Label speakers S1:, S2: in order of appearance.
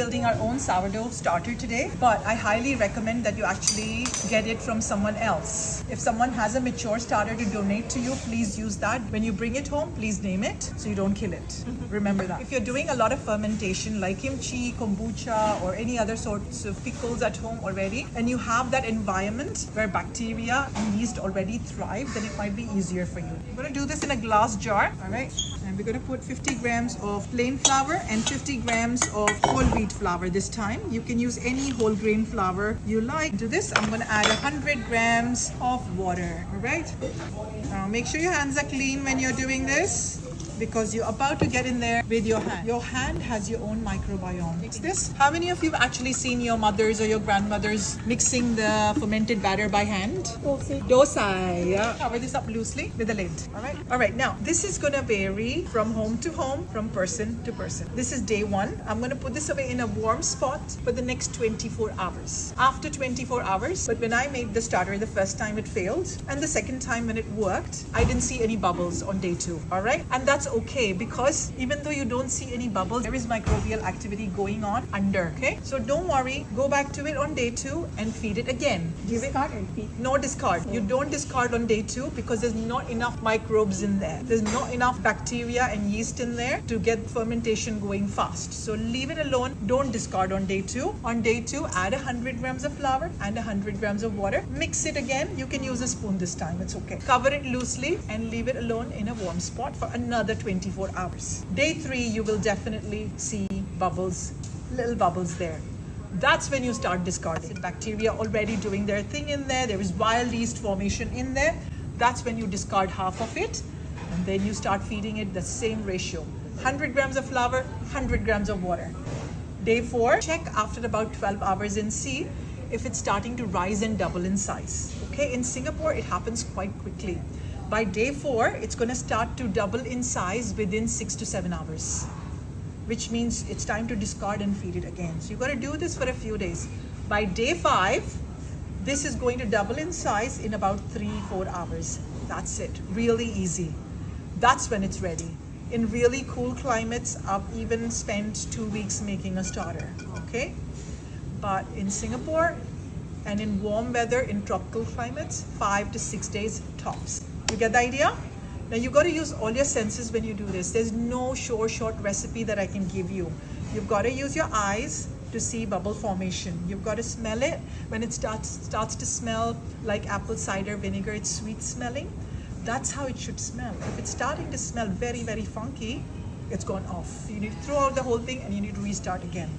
S1: building our own sourdough starter today, but I highly recommend that you actually get it from someone else. If someone has a mature starter to donate to you, please use that. When you bring it home, please name it so you don't kill it. Remember that. If you're doing a lot of fermentation like kimchi, kombucha, or any other sorts of pickles at home already, and you have that environment where bacteria and yeast already thrive, then it might be easier for you. We're going to do this in a glass jar, all right? And we're going to put 50 grams of plain flour and 50 grams of whole wheat flour this time. You can use any whole grain flour you like. To this, I'm going to add 100 grams of water, all right? Now make sure your hands are clean when you're doing this, because you're about to get in there with your hand. Your hand has your own microbiome. Mix this. How many of you have actually seen your mothers or your grandmothers mixing the fermented batter by hand? Dosai, yeah. Cover this up loosely with a lid, all right? All right, now this is gonna vary from home to home, from person to person. This is day one. I'm gonna put this away in a warm spot for the next 24 hours. After 24 hours, but when I made the starter the first time it failed, and the second time when it worked, I didn't see any bubbles on day two, all right? And that's okay, because even though you don't see any bubbles, there is microbial activity going on under, okay? So don't worry, go back to it on day two and feed it again.
S2: Discard and feed.
S1: No discard. You don't discard on day two because there's not enough microbes in there. There's not enough bacteria and yeast in there to get fermentation going fast. So leave it alone. Don't discard on day two. On day two, add 100 grams of flour and 100 grams of water. Mix it again. You can use a spoon this time. It's okay. Cover it loosely and leave it alone in a warm spot for another 24 hours. Day three, you will definitely see bubbles, little bubbles there. That's when you start discarding. Bacteria already doing their thing in there. There is wild yeast formation in there. That's when you discard half of it, and then you start feeding it the same ratio. 100 grams of flour, 100 grams of water. Day four, check after about 12 hours and see if it's starting to rise and double in size. Okay, in Singapore, it happens quite quickly. By day four, it's going to start to double in size within 6 to 7 hours, which means it's time to discard and feed it again. So you've got to do this for a few days. By day five, this is going to double in size in about 3-4 hours. That's it. Really easy. That's when it's ready. In really cool climates, I've even spent 2 weeks making a starter, okay? But in Singapore and in warm weather, in tropical climates, 5 to 6 days tops. You get the idea? Now you got to use all your senses when you do this. There's no short recipe that I can give you. You've got to use your eyes to see bubble formation. You've got to smell it. When it starts to smell like apple cider vinegar, it's sweet smelling. That's how it should smell. If it's starting to smell very funky, it's gone off. You need to throw out the whole thing and you need to restart again.